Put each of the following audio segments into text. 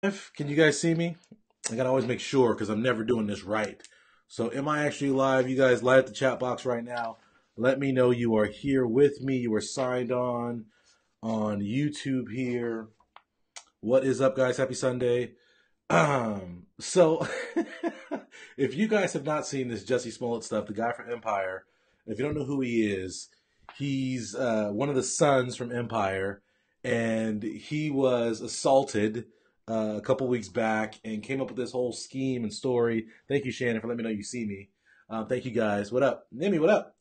Can you guys see me? I gotta always make sure because I'm never doing this right. So, am I actually live? You guys light up the chat box right now. Let me know you are here with me. You are signed on YouTube here. What is up, guys? Happy Sunday. So if you guys have not seen this Jussie Smollett stuff, the guy from Empire, if you don't know who he is, he's one of the sons from Empire, and he was assaulted a couple weeks back and came up with this whole scheme and story. Thank you, Shannon, for letting me know you see me. Thank you, guys. What up? Nimi, what up?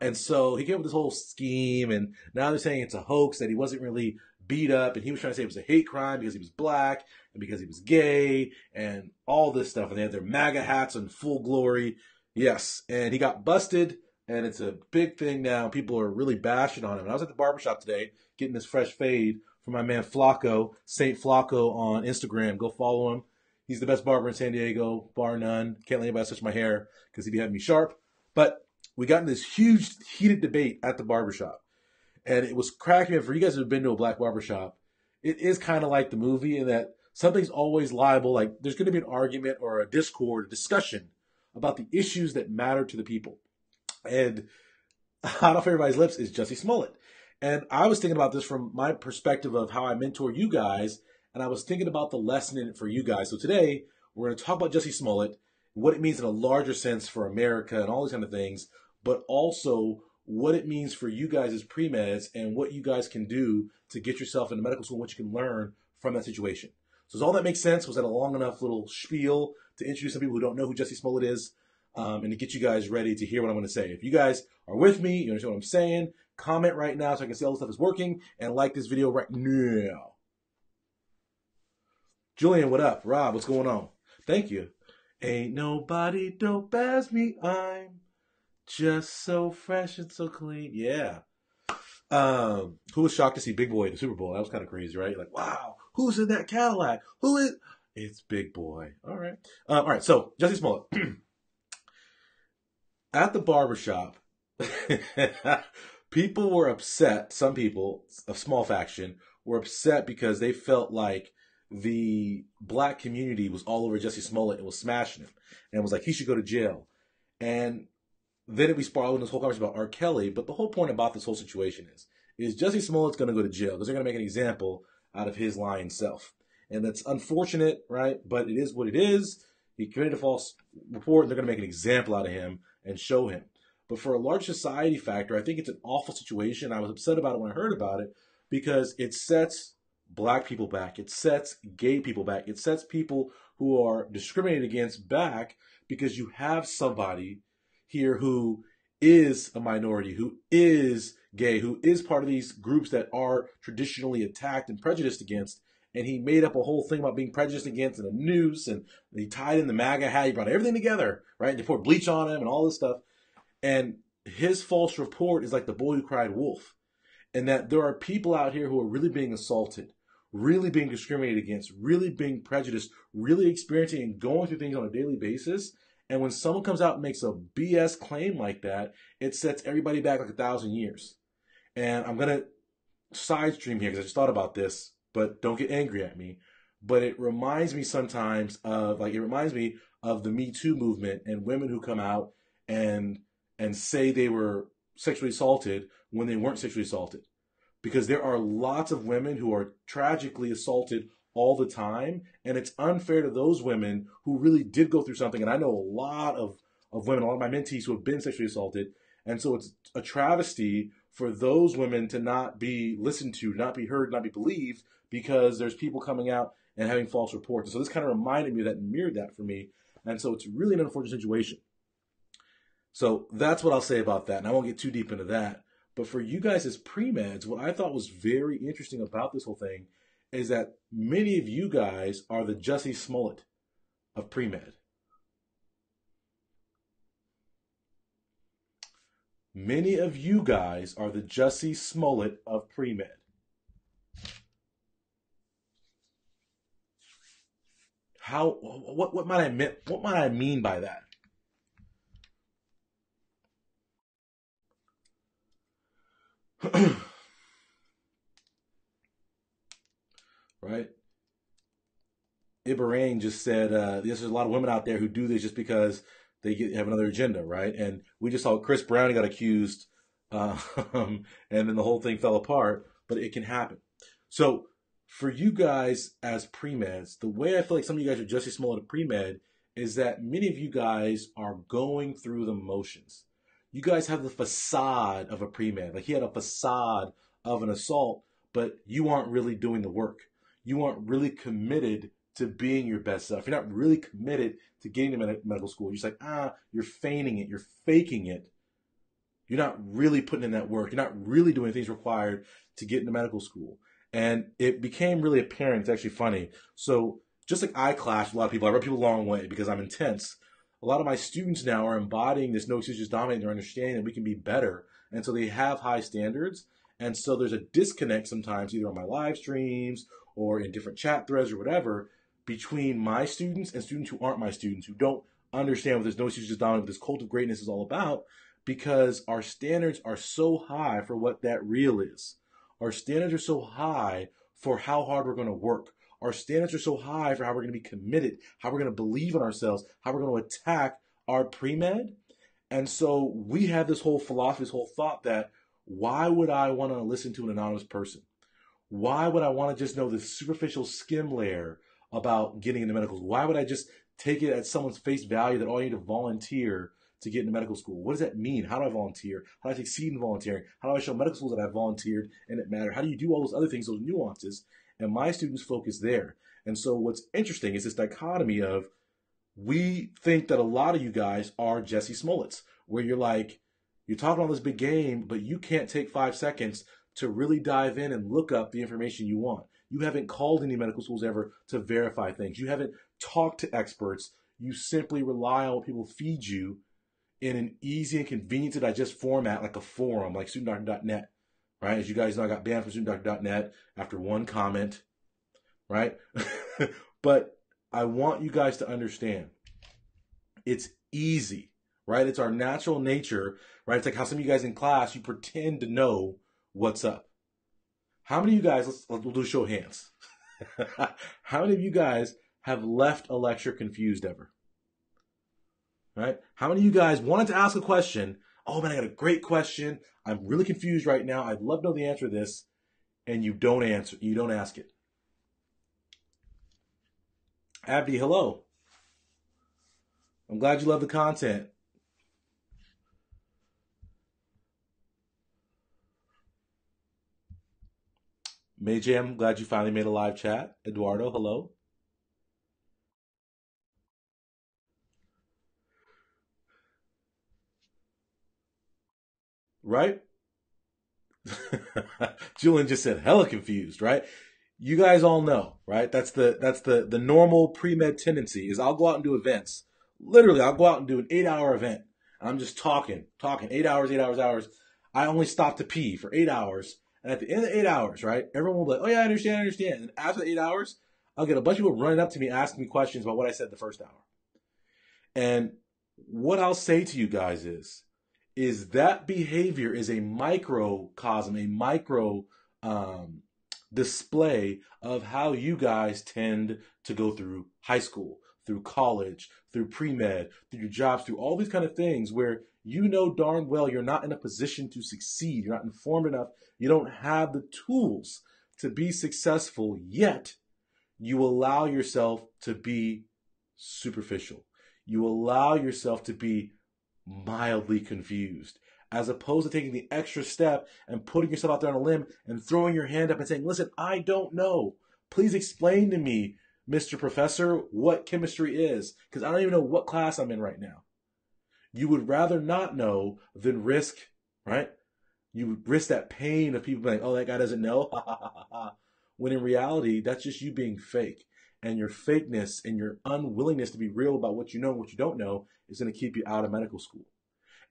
And so he came up with this whole scheme, and now they're saying it's a hoax, that he wasn't really beat up, and he was trying to say it was a hate crime because he was black and because he was gay and all this stuff. And they had their MAGA hats in full glory. Yes. And he got busted, and it's a big thing now. People are really bashing on him. And I was at the barbershop today getting this fresh fade from my man Flacco, Saint Flacco on Instagram. Go follow him. He's the best barber in San Diego, bar none. Can't let anybody touch my hair because he'd be having me sharp. But we got in this huge, heated debate at the barbershop. And it was cracking me up. For you guys who have been to a black barbershop, it is kind of like the movie in that something's always liable. Like there's going to be an argument or a discord, a discussion about the issues that matter to the people. And hot off everybody's lips is Jussie Smollett. And I was thinking about this from my perspective of how I mentor you guys. And I was thinking about the lesson in it for you guys. So today, we're going to talk about Jussie Smollett, what it means in a larger sense for America and all these kind of things, but also what it means for you guys as pre-meds and what you guys can do to get yourself into medical school and what you can learn from that situation. So does all that make sense? Was that a long enough little spiel to introduce some people who don't know who Jussie Smollett is, and to get you guys ready to hear what I'm going to say? If you guys are with me, you understand what I'm saying, comment right now so I can see all the stuff is working, and like this video right now. Julian, what up? Rob, what's going on? Thank you. Ain't nobody dope as me, I'm just so fresh and so clean. Yeah. Who was shocked to see Big Boy at the Super Bowl? That was kind of crazy, right? Like, wow, who's in that Cadillac? Who is? It's Big Boy. All right. All right. So, Jussie Smollett. At the barbershop, people were upset. Some people, a small faction, were upset because they felt like the black community was all over Jussie Smollett and was smashing him and was like, he should go to jail. And then we spiraled in this whole conversation about R. Kelly. But the whole point about this whole situation is Jussie Smollett's going to go to jail because they're going to make an example out of his lying self. And that's unfortunate, right? But it is what it is. He committed a false report. And they're going to make an example out of him and show him. But for a large society factor, I think it's an awful situation. I was upset about it when I heard about it because it sets black people back. It sets gay people back. It sets people who are discriminated against back because you have somebody here who is a minority, who is gay, who is part of these groups that are traditionally attacked and prejudiced against. And he made up a whole thing about being prejudiced against in the news, and he tied in the MAGA hat. He brought everything together, right? And they poured bleach on him and all this stuff. And his false report is like the boy who cried wolf. And that there are people out here who are really being assaulted, really being discriminated against, really being prejudiced, really experiencing and going through things on a daily basis. And when someone comes out and makes a BS claim like that, it sets everybody back like 1,000 years. And I'm going to side stream here because I just thought about this, but don't get angry at me. But it reminds me sometimes of the Me Too movement and women who come out and say they were sexually assaulted when they weren't sexually assaulted. Because there are lots of women who are tragically assaulted all the time, and it's unfair to those women who really did go through something. And I know a lot of women, a lot of my mentees who have been sexually assaulted, and so it's a travesty for those women to not be listened to, not be heard, not be believed, because there's people coming out and having false reports. And so this kind of reminded me of that and mirrored that for me, and so it's really an unfortunate situation. So that's what I'll say about that, and I won't get too deep into that. But for you guys as pre-meds, what I thought was very interesting about this whole thing is that many of you guys are the Jussie Smollett of pre-med. Many of you guys are the Jussie Smollett of pre-med. What might I mean by that? Right? Ibrahim just said, there's a lot of women out there who do this just because have another agenda, right? And we just saw Chris Brown got accused, and then the whole thing fell apart. But it can happen. So for you guys as pre-meds, the way I feel like some of you guys are Jussie Smollet of pre-med is that many of you guys are going through the motions. You guys have the facade of a pre-med. Like he had a facade of an assault, but you aren't really doing the work. You aren't really committed to being your best self. You're not really committed to getting to medical school. You're just like, you're feigning it. You're faking it. You're not really putting in that work. You're not really doing things required to get into medical school. And it became really apparent. It's actually funny. So just like I clash with a lot of people, I rub people the long way because I'm intense. A lot of my students now are embodying this no excuses dominating their understanding that we can be better. And so they have high standards. And so there's a disconnect sometimes either on my live streams or in different chat threads or whatever between my students and students who aren't my students, who don't understand what this no excuses dominating, what this cult of greatness is all about, because our standards are so high for what that real is. Our standards are so high for how hard we're going to work. Our standards are so high for how we're going to be committed, how we're going to believe in ourselves, how we're going to attack our pre-med. And so we have this whole philosophy, this whole thought that why would I want to listen to an anonymous person? Why would I want to just know this superficial skim layer about getting into medical school? Why would I just take it at someone's face value that all I need to volunteer to get into medical school? What does that mean? How do I volunteer? How do I succeed in volunteering? How do I show medical schools that I volunteered and it mattered? How do you do all those other things, those nuances? And my students focus there. And so what's interesting is this dichotomy of we think that a lot of you guys are Jussie Smollets, where you're like, you're talking all this big game, but you can't take 5 seconds to really dive in and look up the information you want. You haven't called any medical schools ever to verify things. You haven't talked to experts. You simply rely on what people feed you in an easy and convenient to digest format like a forum, like StudentDoctor.net, right? As you guys know, I got banned from StudentDoctor.net after one comment, right? But I want you guys to understand it's easy, right? It's our natural nature, right? It's like how some of you guys in class, you pretend to know what's up. How many of you guys, we'll do a show of hands. How many of you guys have left a lecture confused ever? Right? How many of you guys wanted to ask a question? Oh man, I got a great question. I'm really confused right now. I'd love to know the answer to this. And you don't answer. You don't ask it. Abdi, hello. I'm glad you love the content. May I'm glad you finally made a live chat. Eduardo, hello. Right? Julian just said hella confused, right? You guys all know, right? That's the normal pre-med tendency is I'll go out and do events. Literally, I'll go out and do an 8-hour event. I'm just talking, 8 hours. I only stop to pee for 8 hours. And at the end of the 8 hours, right, everyone will be like, oh yeah, I understand. And after the 8 hours, I'll get a bunch of people running up to me asking me questions about what I said the first hour. And what I'll say to you guys is that behavior is a microcosm, a micro display of how you guys tend to go through high school, through college, through pre-med, through your jobs, through all these kind of things where you know darn well you're not in a position to succeed. You're not informed enough. You don't have the tools to be successful, yet you allow yourself to be superficial. You allow yourself to be mildly confused, as opposed to taking the extra step and putting yourself out there on a limb and throwing your hand up and saying, listen, I don't know. Please explain to me, Mr. Professor, what chemistry is, because I don't even know what class I'm in right now. You would rather not know than risk, right? You would risk that pain of people being like, oh, that guy doesn't know. When in reality, that's just you being fake. And your fakeness and your unwillingness to be real about what you know and what you don't know is going to keep you out of medical school.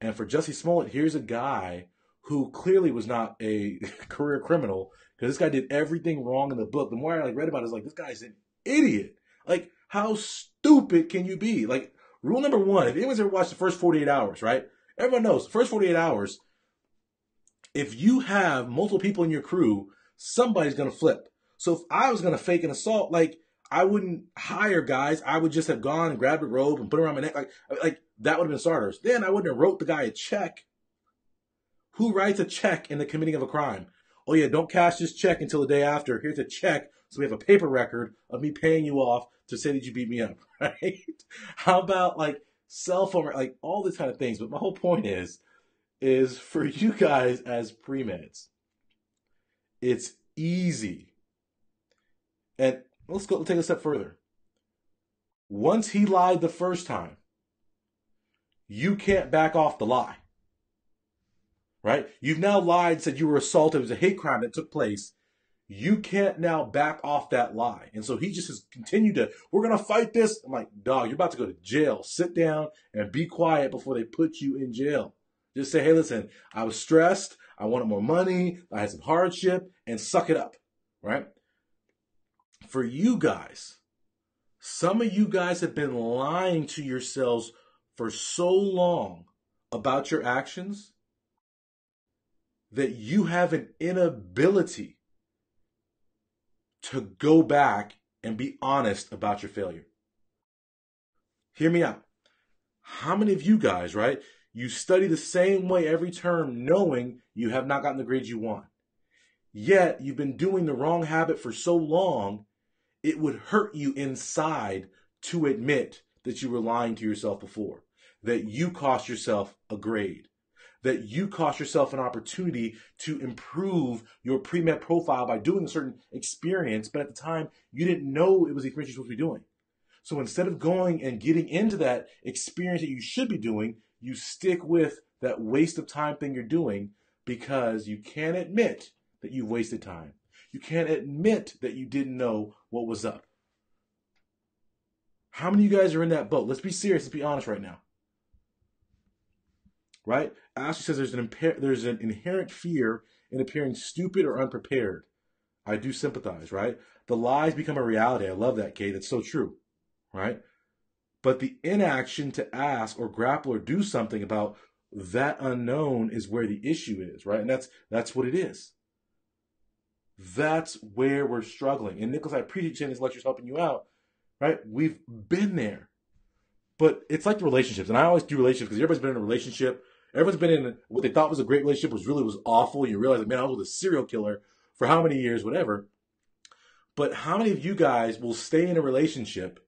And for Jussie Smollett, here's a guy who clearly was not a career criminal because this guy did everything wrong in the book. The more I read about it, I was like, this guy's an idiot. Like, how stupid can you be? Like, rule number one, if anyone's ever watched the first 48 hours, right? Everyone knows the first 48 hours, if you have multiple people in your crew, somebody's going to flip. So if I was going to fake an assault, like, I wouldn't hire guys. I would just have gone and grabbed a rope and put it around my neck. Like that would have been starters. Then I wouldn't have wrote the guy a check. Who writes a check in the committing of a crime? Oh yeah, don't cash this check until the day after. Here's a check, so we have a paper record of me paying you off to say that you beat me up, right? How about like cell phone, like all these kind of things? But my whole point is for you guys as premeds, it's easy. And let's take a step further. Once he lied the first time, you can't back off the lie. Right? You've now lied, said you were assaulted. It was a hate crime that took place. You can't now back off that lie. And so he just has continued to, we're going to fight this. I'm like, dog, you're about to go to jail. Sit down and be quiet before they put you in jail. Just say, hey, listen, I was stressed. I wanted more money. I had some hardship, and suck it up. Right? For you guys, some of you guys have been lying to yourselves for so long about your actions that you have an inability to go back and be honest about your failure. Hear me out. How many of you guys, right, you study the same way every term knowing you have not gotten the grades you want, yet you've been doing the wrong habit for so long, it would hurt you inside to admit that you were lying to yourself before, that you cost yourself a grade, that you cost yourself an opportunity to improve your pre-med profile by doing a certain experience, but at the time, you didn't know it was the experience you're supposed to be doing. So instead of going and getting into that experience that you should be doing, you stick with that waste of time thing you're doing because you can't admit that you've wasted time. You can't admit that you didn't know what was up. How many of you guys are in that boat? Let's be serious. Let's be honest right now. Right? Ashley says there's an inherent fear in appearing stupid or unprepared. I do sympathize, right? The lies become a reality. I love that, Kate. That's so true, right? But the inaction to ask or grapple or do something about that unknown is where the issue is, right? And that's what it is. That's where we're struggling. And Nicholas, I appreciate you saying this lecture's helping you out, right? We've been there. But it's like the relationships. And I always do relationships because everybody's been in a relationship. Everyone's been in what they thought was a great relationship was awful. You realize, like, man, I was with a serial killer for how many years, whatever. But how many of you guys will stay in a relationship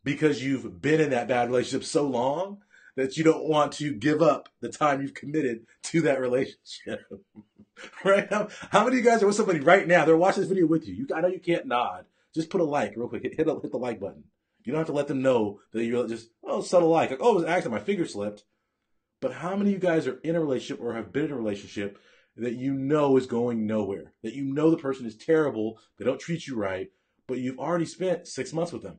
because you've been in that bad relationship so long that you don't want to give up the time you've committed to that relationship? Right? How many of you guys are with somebody right now? They're watching this video with you. I know you can't nod. Just put a like real quick. Hit the like button. You don't have to let them know that you're just, subtle like. Like, it was an accident. My finger slipped. But how many of you guys are in a relationship or have been in a relationship that you know is going nowhere? That you know the person is terrible, they don't treat you right, but you've already spent 6 months with them.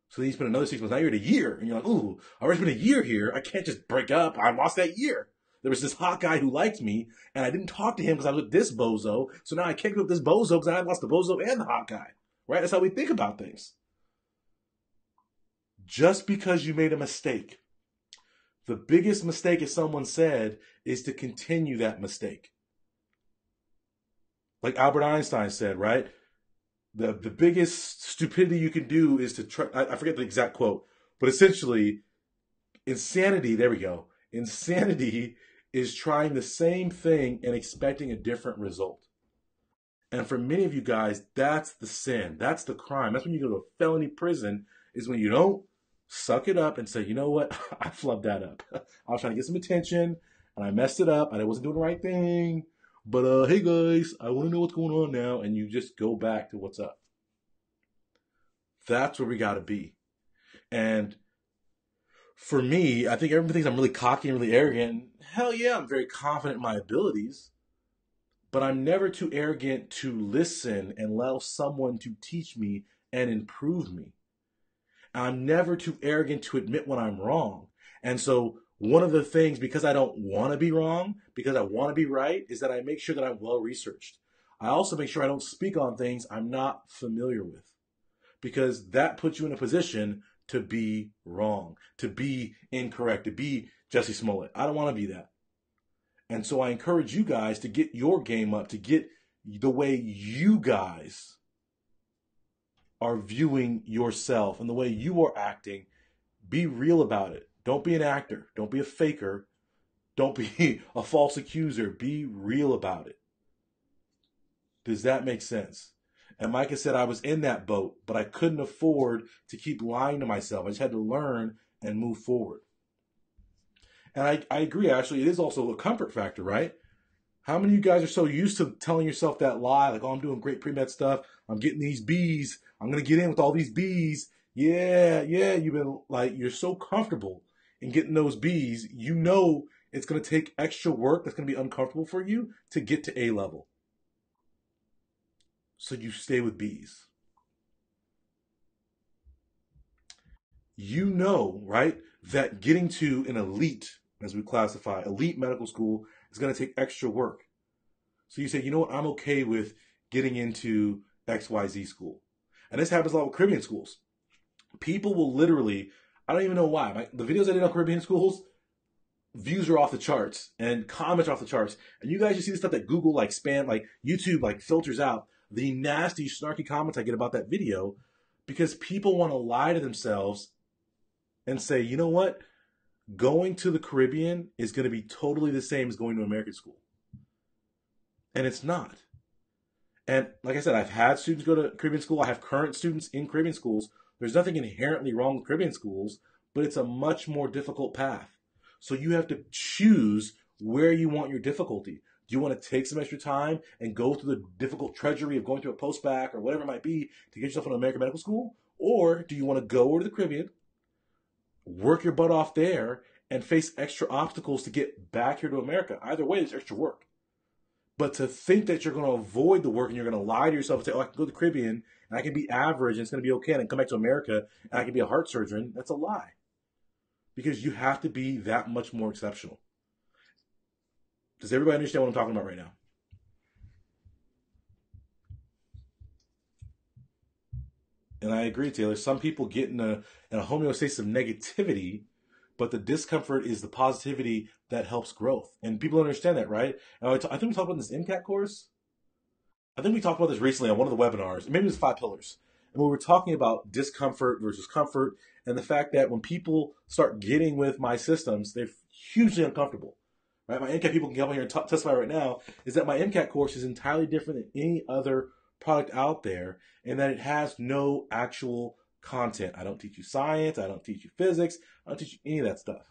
So then you spend another 6 months. Now you're at a year. And you're like, ooh, I've already spent a year here. I can't just break up. I lost that year. There was this hot guy who liked me, and I didn't talk to him because I was with this bozo. So now I can't go with this bozo because I lost the bozo and the hot guy. Right? That's how we think about things. Just because you made a mistake, the biggest mistake, as someone said, is to continue that mistake. Like Albert Einstein said, right? The biggest stupidity you can do is to try, I forget the exact quote, but essentially, insanity, there we go. Insanity is trying the same thing and expecting a different result. And for many of you guys, that's the sin. That's the crime. That's when you go to a felony prison, is when you don't suck it up and say, you know what? I flubbed that up. I was trying to get some attention and I messed it up and I wasn't doing the right thing. But hey guys, I want to know what's going on now. And you just go back to what's up. That's where we got to be. And for me, I think everyone thinks I'm really cocky and really arrogant. Hell yeah, I'm very confident in my abilities. But I'm never too arrogant to listen and allow someone to teach me and improve me. I'm never too arrogant to admit when I'm wrong. And so one of the things, because I don't want to be wrong, because I want to be right, is that I make sure that I'm well researched. I also make sure I don't speak on things I'm not familiar with, because that puts you in a position to be wrong, to be incorrect, to be Jussie Smollet. I don't want to be that. And so I encourage you guys to get your game up, to get the way you guys are viewing yourself and the way you are acting, be real about it. Don't be an actor. Don't be a faker. Don't be a false accuser. Be real about it. Does that make sense? And Micah said I was in that boat, but I couldn't afford to keep lying to myself. I just had to learn and move forward. And I agree, actually, it is also a comfort factor, right? How many of you guys are so used to telling yourself that lie, like, oh, I'm doing great pre-med stuff. I'm getting these B's. I'm going to get in with all these B's. Yeah, you've been like, you're so comfortable in getting those B's. You know it's going to take extra work that's going to be uncomfortable for you to get to A level. So you stay with B's. You know, right, that getting to an elite, as we classify, elite medical school is going to take extra work. So you say, you know what, I'm okay with getting into XYZ school. And this happens a lot with Caribbean schools. People will literally, I don't even know why, the videos I did on Caribbean schools, views are off the charts and comments are off the charts. And you guys just see the stuff that Google like spam, like YouTube like filters out the nasty, snarky comments I get about that video because people want to lie to themselves and say, you know what? Going to the Caribbean is going to be totally the same as going to American school. And it's not. And like I said, I've had students go to Caribbean school. I have current students in Caribbean schools. There's nothing inherently wrong with Caribbean schools, but it's a much more difficult path. So you have to choose where you want your difficulty. Do you want to take some extra time and go through the difficult treachery of going through a post-bac or whatever it might be to get yourself into American medical school? Or do you want to go over to the Caribbean, work your butt off there, and face extra obstacles to get back here to America? Either way, there's extra work. But to think that you're going to avoid the work and you're going to lie to yourself and say, oh, I can go to the Caribbean and I can be average and it's going to be okay and I can come back to America and I can be a heart surgeon, that's a lie. Because you have to be that much more exceptional. Does everybody understand what I'm talking about right now? And I agree, Taylor. Some people get in a homeostasis of negativity, but the discomfort is the positivity that helps growth. And people understand that, right? And I think we talked about this MCAT course. I think we talked about this recently on one of the webinars. Maybe it was 5 pillars. And we were talking about discomfort versus comfort and the fact that when people start getting with my systems, they're hugely uncomfortable. Right? My MCAT people can come here and testify right now is that my MCAT course is entirely different than any other product out there in that it has no actual content. I don't teach you science. I don't teach you physics. I don't teach you any of that stuff.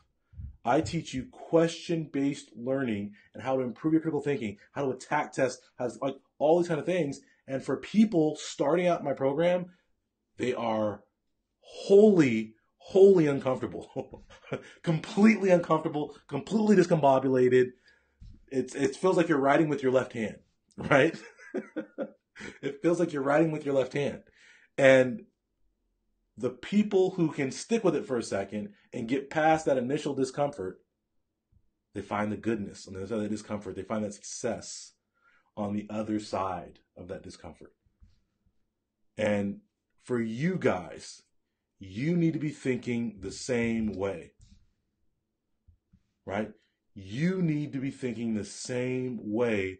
I teach you question-based learning and how to improve your critical thinking, how to attack tests, like all these kind of things. And for people starting out in my program, they are wholly uncomfortable, completely uncomfortable, completely discombobulated. It feels like you're writing with your left hand, right? It feels like you're writing with your left hand. And the people who can stick with it for a second and get past that initial discomfort, they find the goodness on the other side of the discomfort. They find that success on the other side of that discomfort. And for you guys, you need to be thinking the same way, right? You need to be thinking the same way.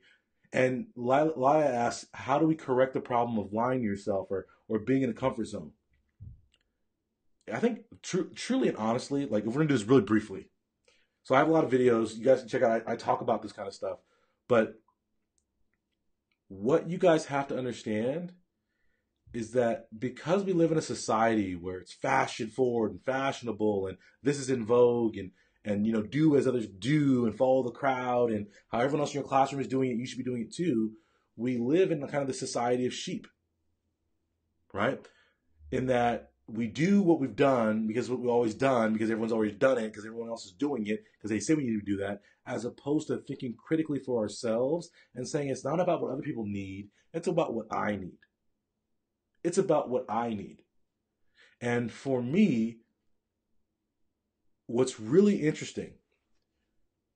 And Laya asks, how do we correct the problem of lying to yourself or being in a comfort zone? I think truly and honestly, like if we're going to do this really briefly. So I have a lot of videos. You guys can check out. I talk about this kind of stuff. But what you guys have to understand is that because we live in a society where it's fashion forward and fashionable and this is in vogue and you know, do as others do and follow the crowd and how everyone else in your classroom is doing it, you should be doing it too. We live in kind of the society of sheep, right? In that we do what we've done because what we've always done because everyone's always done it because everyone else is doing it because they say we need to do that, as opposed to thinking critically for ourselves and saying it's not about what other people need, it's about what I need. It's about what I need. And for me, what's really interesting,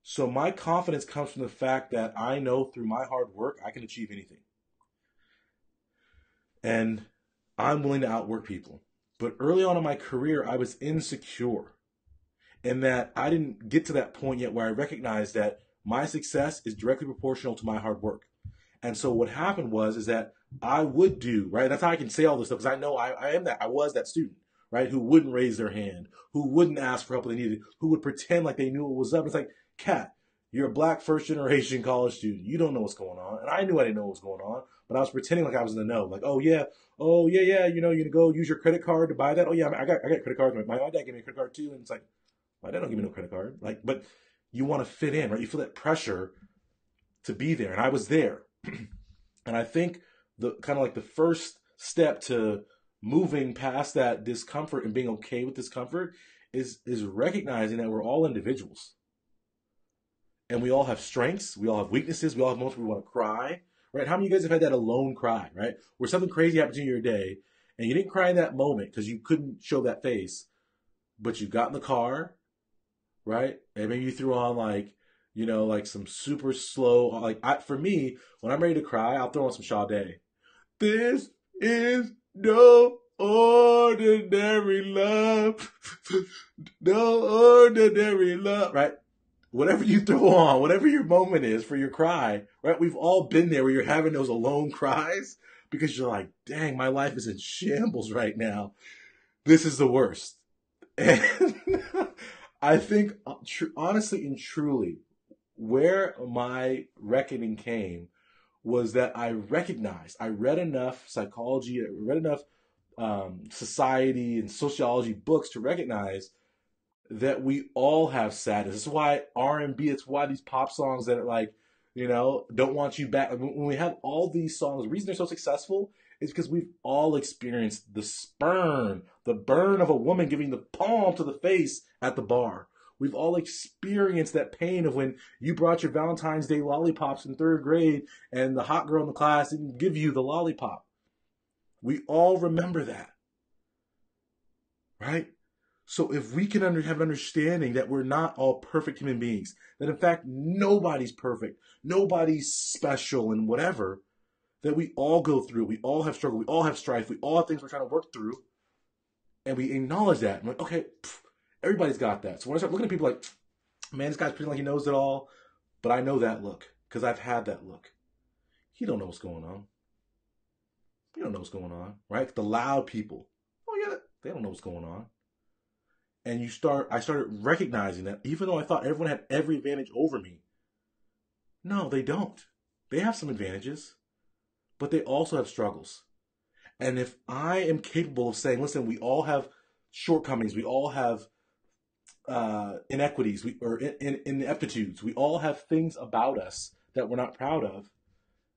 so my confidence comes from the fact that I know through my hard work, I can achieve anything. And I'm willing to outwork people. But early on in my career, I was insecure in that I didn't get to that point yet where I recognized that my success is directly proportional to my hard work. And so what happened is that I would do, right? That's how I can say all this stuff, because I know I was that student, right? Who wouldn't raise their hand, who wouldn't ask for help when they needed, who would pretend like they knew what was up. It's like, Kat, you're a black first generation college student. You don't know what's going on. And I knew I didn't know what was going on, but I was pretending like I was in the know. Like, oh yeah, you know, you go use your credit card to buy that. Oh yeah, I got credit cards. My dad gave me a credit card too. And it's like, my dad don't give me no credit card. Like, but you want to fit in, right? You feel that pressure to be there. And I was there. And I think the kind of like the first step to moving past that discomfort and being okay with discomfort is recognizing that we're all individuals, and we all have strengths, we all have weaknesses, we all have moments where we want to cry, right? How many of you guys have had that alone cry, right? Where something crazy happened in your day and you didn't cry in that moment because you couldn't show that face, but you got in the car, right? And maybe you threw on like, you know, like some super slow, for me, when I'm ready to cry, I'll throw on some Sade. This is no ordinary love. No ordinary love, right? Whatever you throw on, whatever your moment is for your cry, right? We've all been there where you're having those alone cries because you're like, dang, my life is in shambles right now. This is the worst. And I think, honestly and truly, where my reckoning came was that I read enough psychology, I read enough society and sociology books to recognize that we all have sadness. It's why R&B, it's why these pop songs that are like, you know, don't want you back. When we have all these songs, the reason they're so successful is because we've all experienced the burn of a woman giving the palm to the face at the bar. We've all experienced that pain of when you brought your Valentine's Day lollipops in third grade and the hot girl in the class didn't give you the lollipop. We all remember that, right? So if we can have an understanding that we're not all perfect human beings, that in fact nobody's perfect, nobody's special and whatever, that we all go through, we all have struggle, we all have strife, we all have things we're trying to work through, and we acknowledge that. I'm like, okay, everybody's got that. So when I start looking at people like, man, this guy's pretending like he knows it all, but I know that look because I've had that look. He don't know what's going on. He don't know what's going on, right? The loud people, oh yeah, they don't know what's going on. And I started recognizing that even though I thought everyone had every advantage over me, no, they don't. They have some advantages, but they also have struggles. And if I am capable of saying, listen, we all have shortcomings, we all have inequities, or ineptitudes, we all have things about us that we're not proud of,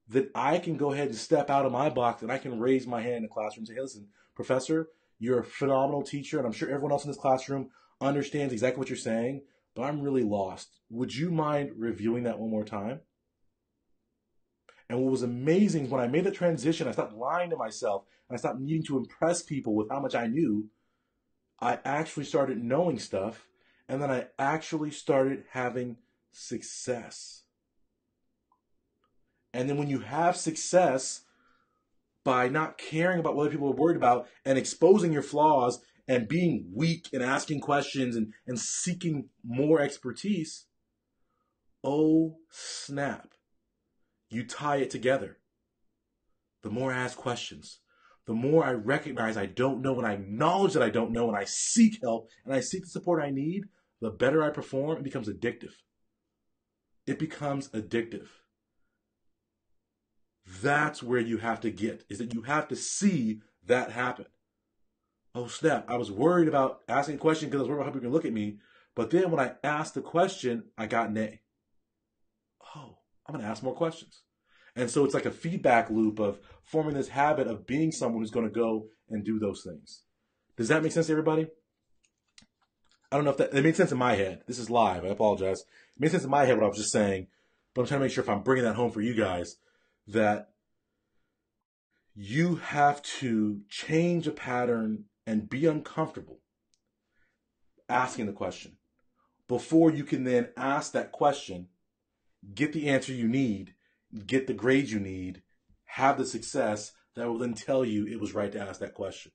that I can go ahead and step out of my box and I can raise my hand in the classroom and say, hey, listen, professor, you're a phenomenal teacher, and I'm sure everyone else in this classroom understands exactly what you're saying, but I'm really lost. Would you mind reviewing that one more time? And what was amazing, when I made the transition, I stopped lying to myself, and I stopped needing to impress people with how much I knew. I actually started knowing stuff, and then I actually started having success. And then when you have success, by not caring about what other people are worried about and exposing your flaws and being weak and asking questions and seeking more expertise, oh snap, you tie it together. The more I ask questions, the more I recognize I don't know, and I acknowledge that I don't know, and I seek help and I seek the support I need, the better I perform. It becomes addictive. It becomes addictive. That's where you have to get, is that you have to see that happen. Oh snap, I was worried about asking a question because I was worried about how people can look at me, but then when I asked the question, I got an A. Oh, I'm going to ask more questions. And so it's like a feedback loop of forming this habit of being someone who's going to go and do those things. Does that make sense to everybody? I don't know if it made sense in my head. This is live, I apologize. It made sense in my head what I was just saying, but I'm trying to make sure if I'm bringing that home for you guys, that you have to change a pattern and be uncomfortable asking the question before you can then ask that question, get the answer you need, get the grades you need, have the success that will then tell you it was right to ask that question.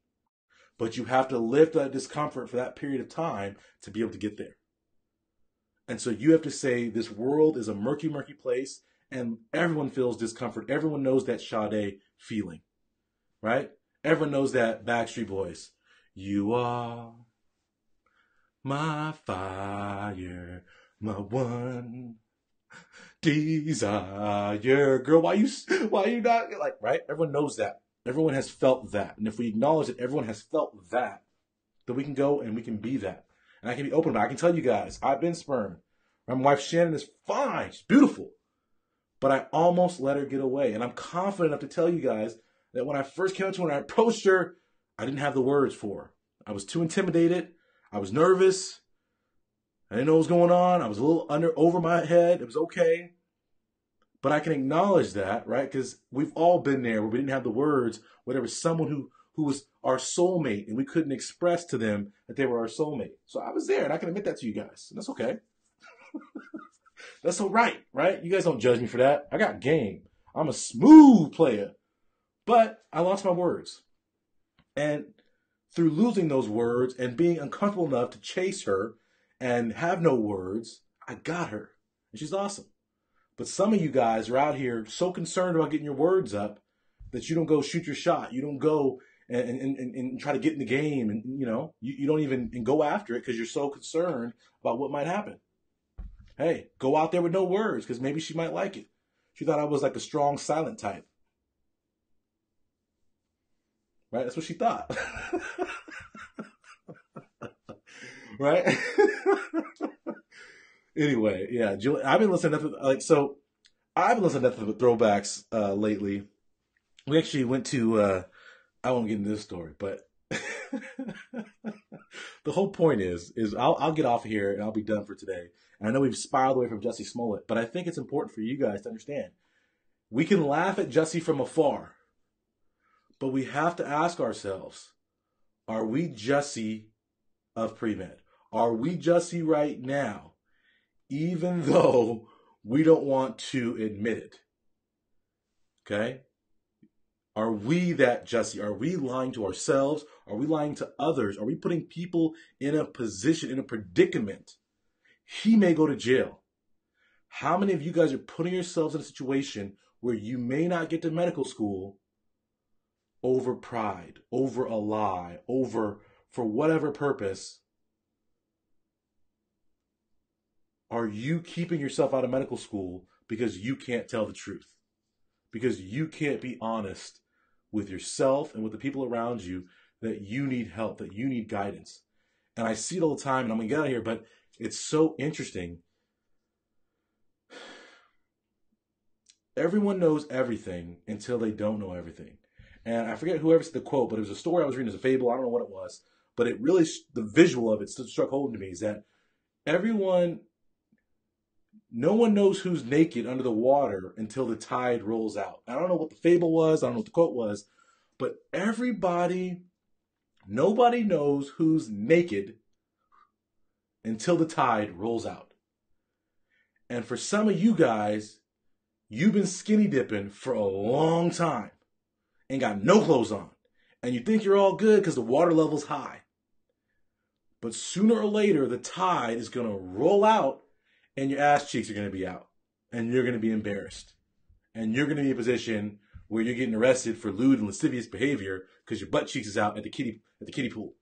But you have to live that discomfort for that period of time to be able to get there. And so you have to say, this world is a murky, murky place, And everyone feels discomfort. Everyone knows that Sade feeling, right? Everyone knows that Backstreet Boys. You are my fire, my one desire. Girl, why you not like, right? Everyone knows that. Everyone has felt that. And if we acknowledge that everyone has felt that, then we can go and we can be that. And I can be open about it. I can tell you guys, I've been spurned. My wife Shannon is fine. She's beautiful. But I almost let her get away. And I'm confident enough to tell you guys that when I first came up to her and I approached her, I didn't have the words for her. I was too intimidated. I was nervous. I didn't know what was going on. I was a little over my head. It was okay. But I can acknowledge that, right? Because we've all been there where we didn't have the words, where there was someone who was our soulmate and we couldn't express to them that they were our soulmate. So I was there and I can admit that to you guys. And that's okay. That's all right, right? You guys don't judge me for that. I got game. I'm a smooth player. But I lost my words. And through losing those words and being uncomfortable enough to chase her and have no words, I got her. And she's awesome. But some of you guys are out here so concerned about getting your words up that you don't go shoot your shot. You don't go and try to get in the game. And, you don't even go after it because you're so concerned about what might happen. Hey, go out there with no words because maybe she might like it. She thought I was like a strong, silent type. Right? That's what she thought. Right? Anyway, yeah, I've been listening to I've been listening to nothing but throwbacks lately. We actually went to I won't get into this story, but the whole point is I'll get off of here and I'll be done for today. And I know we've spiraled away from Jussie Smollet, but I think it's important for you guys to understand. We can laugh at Jussie from afar, but we have to ask ourselves, are we Jussie of Premed? Are we Jussie right now, even though we don't want to admit it? Okay? Are we that Jussie? Are we lying to ourselves? Are we lying to others? Are we putting people in a position, in a predicament? He may go to jail. How many of you guys are putting yourselves in a situation where you may not get to medical school over pride, over a lie, over for whatever purpose? Are you keeping yourself out of medical school because you can't tell the truth? Because you can't be honest with yourself and with the people around you that you need help, that you need guidance. And I see it all the time, and I'm going to get out of here, but it's so interesting. Everyone knows everything until they don't know everything. And I forget whoever said the quote, but it was a story I was reading as a fable. I don't know what it was. But it really, the visual of it struck hold to me, is that no one knows who's naked under the water until the tide rolls out. I don't know what the fable was. I don't know what the quote was. But nobody knows who's naked until the tide rolls out. And for some of you guys, you've been skinny dipping for a long time and got no clothes on. And you think you're all good because the water level's high. But sooner or later, the tide is going to roll out and your ass cheeks are going to be out. And you're going to be embarrassed. And you're going to be in a position where you're getting arrested for lewd and lascivious behavior because your butt cheeks is out at the kiddie pool.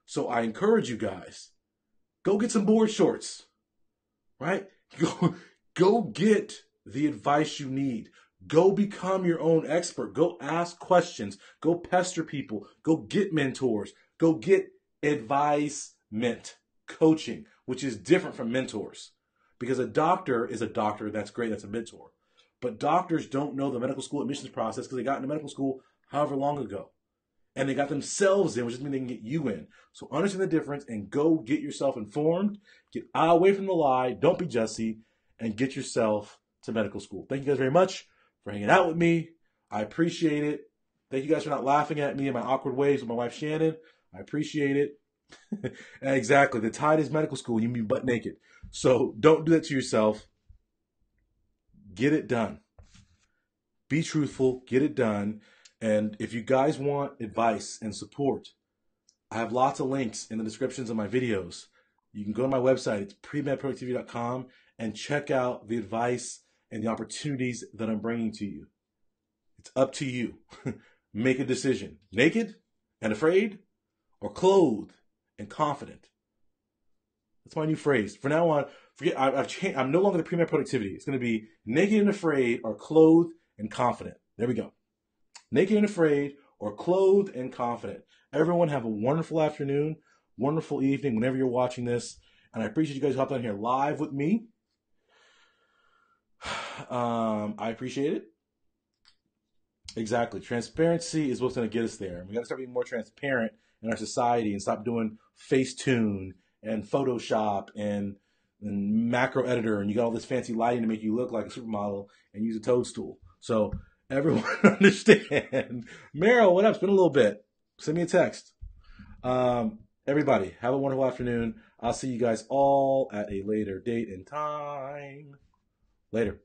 So I encourage you guys, go get some board shorts. Right? Go get the advice you need. Go become your own expert. Go ask questions. Go pester people. Go get mentors. Go get advisement, coaching, which is different from mentors. Because a doctor is a doctor, that's great, that's a mentor. But doctors don't know the medical school admissions process because they got into medical school however long ago. And they got themselves in, which doesn't mean they can get you in. So understand the difference and go get yourself informed. Get away from the lie. Don't be Jussie. And get yourself to medical school. Thank you guys very much for hanging out with me. I appreciate it. Thank you guys for not laughing at me in my awkward ways with my wife Shannon. I appreciate it. Exactly. The tide is medical school. You can be butt naked. So don't do that to yourself. Get it done. Be truthful. Get it done. And if you guys want advice and support, I have lots of links in the descriptions of my videos. You can go to my website. It's premedproductivity.com and check out the advice and the opportunities that I'm bringing to you. It's up to you. Make a decision. Naked and afraid, or clothed and confident. That's my new phrase. From now on, forget. I've changed. I'm no longer the Premed productivity. It's going to be naked and afraid, or clothed and confident. There we go. Naked and afraid, or clothed and confident. Everyone have a wonderful afternoon, wonderful evening, whenever you're watching this. And I appreciate you guys hopping on here live with me. I appreciate it. Exactly. Transparency is what's going to get us there. We got to start being more transparent in our society and stop doing Facetune and Photoshop and macro editor, and you got all this fancy lighting to make you look like a supermodel and use a toadstool. So everyone understand. Meryl, what up? It's been a little bit. Send me a text. Everybody, have a wonderful afternoon. I'll see you guys all at a later date and time. Later.